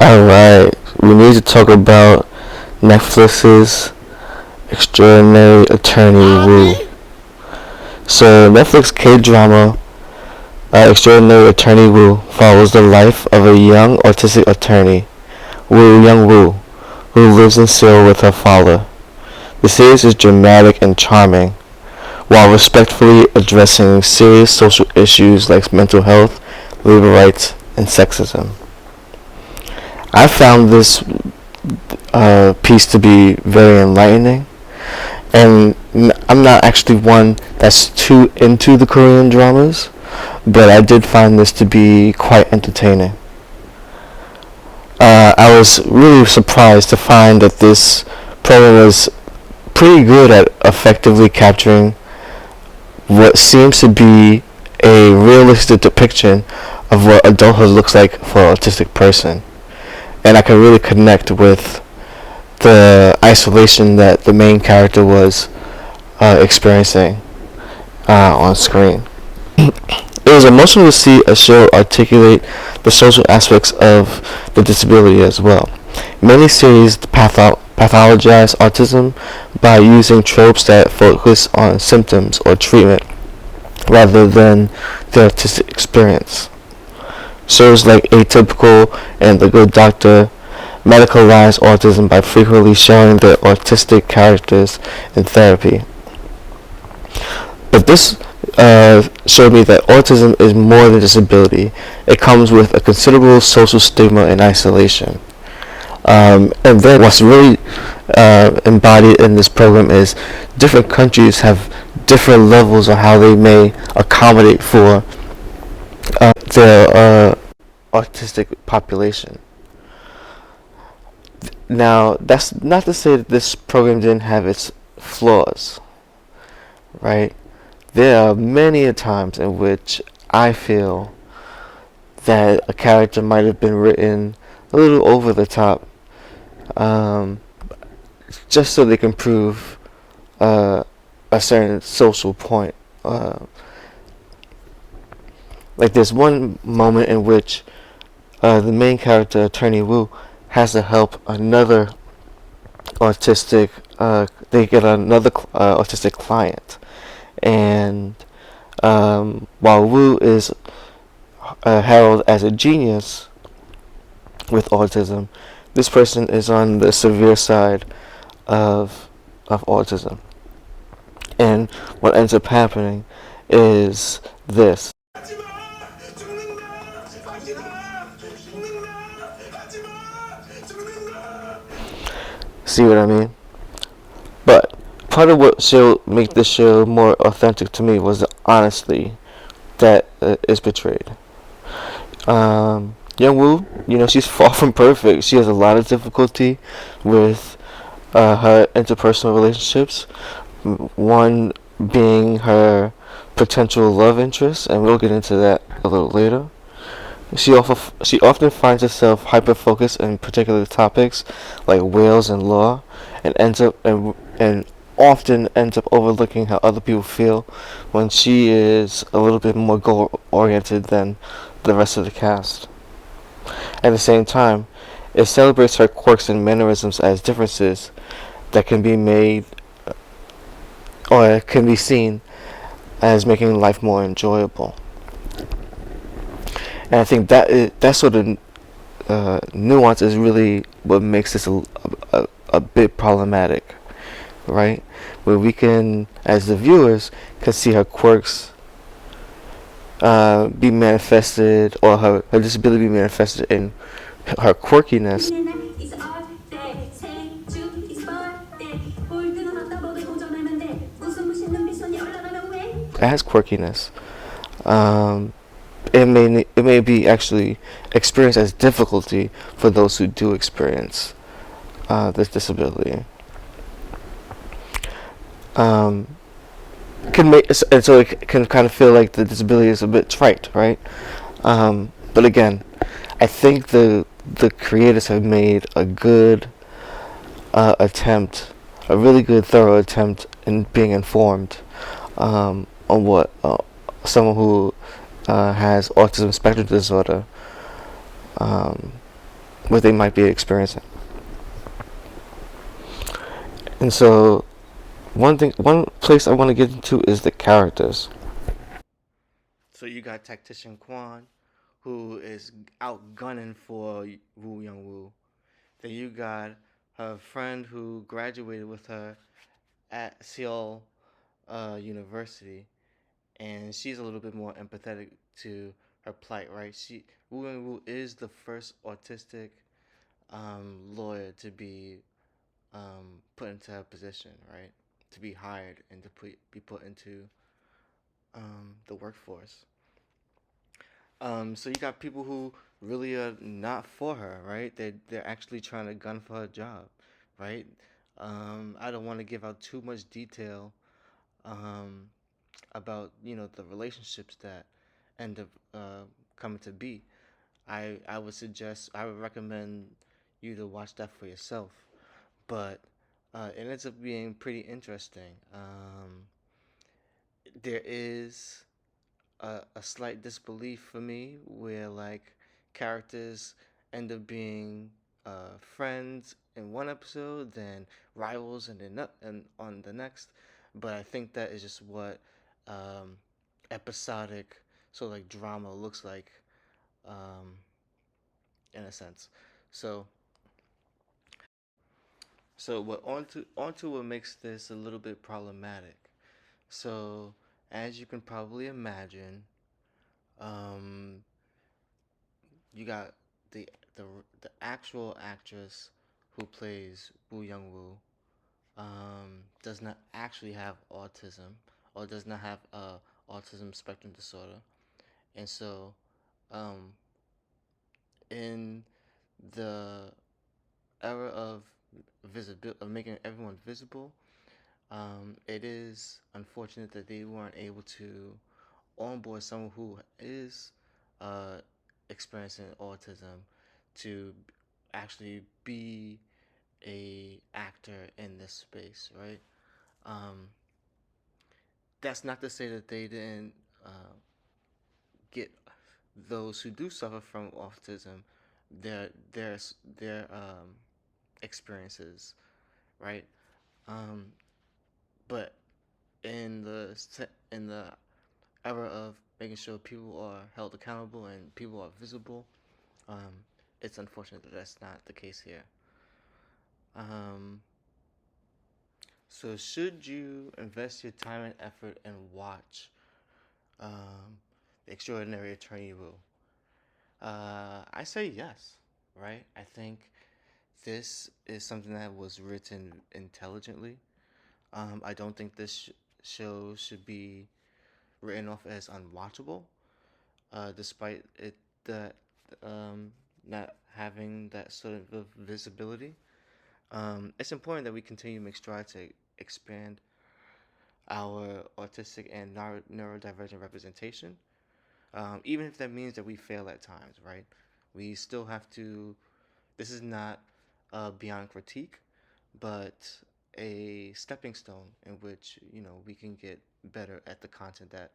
Alright, we need to talk about Netflix's Extraordinary Attorney Woo. So, Netflix K-drama Extraordinary Attorney Woo follows the life of a young autistic attorney, Young Woo, who lives in Seoul with her father. The series is dramatic and charming, while respectfully addressing serious social issues like mental health, labor rights, and sexism. I found this piece to be very enlightening, and I'm not actually one that's too into the Korean dramas, but I did find this to be quite entertaining. I was really surprised to find that this program was pretty good at effectively capturing what seems to be a realistic depiction of what adulthood looks like for an autistic person. And I could really connect with the isolation that the main character was experiencing on screen. It was emotional to see a show articulate the social aspects of the disability as well. Many series pathologize autism by using tropes that focus on symptoms or treatment rather than the autistic experience. Shows like Atypical and The Good Doctor medicalize autism by frequently showing the autistic characters in therapy. But this showed me that autism is more than disability. It comes with a considerable social stigma and isolation. And then what's really embodied in this program is different countries have different levels on how they may accommodate for their autistic population. Now, that's not to say that this program didn't have its flaws, right? There are many times in which I feel that a character might have been written a little over the top, just so they can prove a certain social point. Like there's one moment in which the main character, Attorney Woo, has to help another autistic. They get another autistic client, and while Woo is heralded as a genius with autism, this person is on the severe side of autism. And what ends up happening is this. See what I mean? But part of what make this show more authentic to me was the honesty that is portrayed. Young Woo, she's far from perfect. She has a lot of difficulty with her interpersonal relationships. One being her potential love interest, and we'll get into that a little later. She often finds herself hyper-focused on particular topics like whales and law, and often ends up overlooking how other people feel when she is a little bit more goal-oriented than the rest of the cast. At the same time, it celebrates her quirks and mannerisms as differences that can be made or can be seen as making life more enjoyable. And I think that sort of nuance is really what makes this a bit problematic, right? Where we can, as the viewers, can see her quirks be manifested, or her disability be manifested in her quirkiness. It has quirkiness. It may be actually experienced as difficulty for those who do experience this disability. And so it can kind of feel like the disability is a bit trite, right? But again, I think the creators have made a good attempt, a really good, thorough attempt in being informed on what someone who has autism spectrum disorder what they might be experiencing. And so one place I want to get into is the characters. So you got Tactician Quan, who is out gunning for Woo Young Woo. Then you got her friend who graduated with her at Seoul University, and she's a little bit more empathetic to her plight, right? Woo Young Woo is the first autistic lawyer to be put into her position, right? To be hired and to be put into the workforce. So you got people who really are not for her, right? They're actually trying to gun for her job, right? I don't want to give out too much detail um, about the relationships that end up coming to be. I would recommend you to watch that for yourself. But it ends up being pretty interesting. There is a slight disbelief for me where like characters end up being friends in one episode, then rivals and on the next. But I think that is just what um, episodic sort of like drama looks like um, in a sense. So what onto what makes this a little bit problematic. So as you can probably imagine, um, you got the the the actual actress who plays Woo Young Woo does not actually have autism or does not have autism spectrum disorder, and so um, in the era of making everyone visible, it is unfortunate that they weren't able to onboard someone who is uh, experiencing autism to actually be a actor in this space, right? Um, that's not to say that they didn't get those who do suffer from autism their experiences, right? Um, but in the era of making sure people are held accountable and people are visible, um, it's unfortunate that that's not the case here. Um, so, should you invest your time and effort and watch The Extraordinary Attorney Woo? I say yes, right? I think this is something that was written intelligently. I don't think this show should be written off as unwatchable, despite it that um, not having that sort of visibility. It's important that we continue to make strides to expand our autistic and neurodivergent representation, even if that means that we fail at times, right? We still have to. This is not beyond critique, but a stepping stone in which we can get better at the content that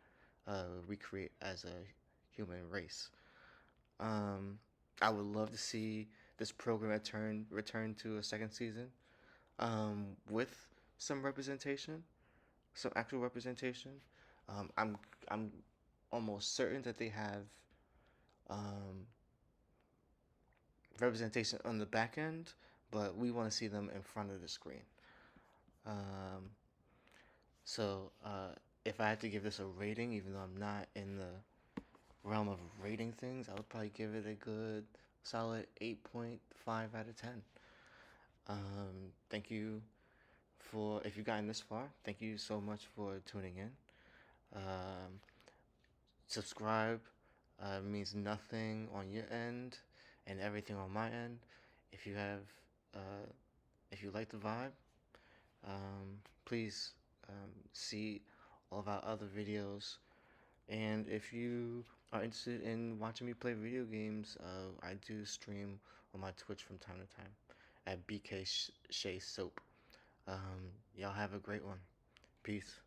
we create as a human race. Um, I would love to see this program return to a second season with some representation, some actual representation. I'm almost certain that they have um, representation on the back end, but we want to see them in front of the screen. Um, so if I had to give this a rating, even though I'm not in the realm of rating things, I would probably give it a good solid 8.5 out of 10. Thank you for, if you've gotten this far, thank you so much for tuning in. Um, Subscribe means nothing on your end and everything on my end. If you have, uh, if you like the vibe, please see all of our other videos. And if you are interested in watching me play video games, I do stream on my Twitch from time to time at BK Shay Soap. Y'all have a great one. Peace.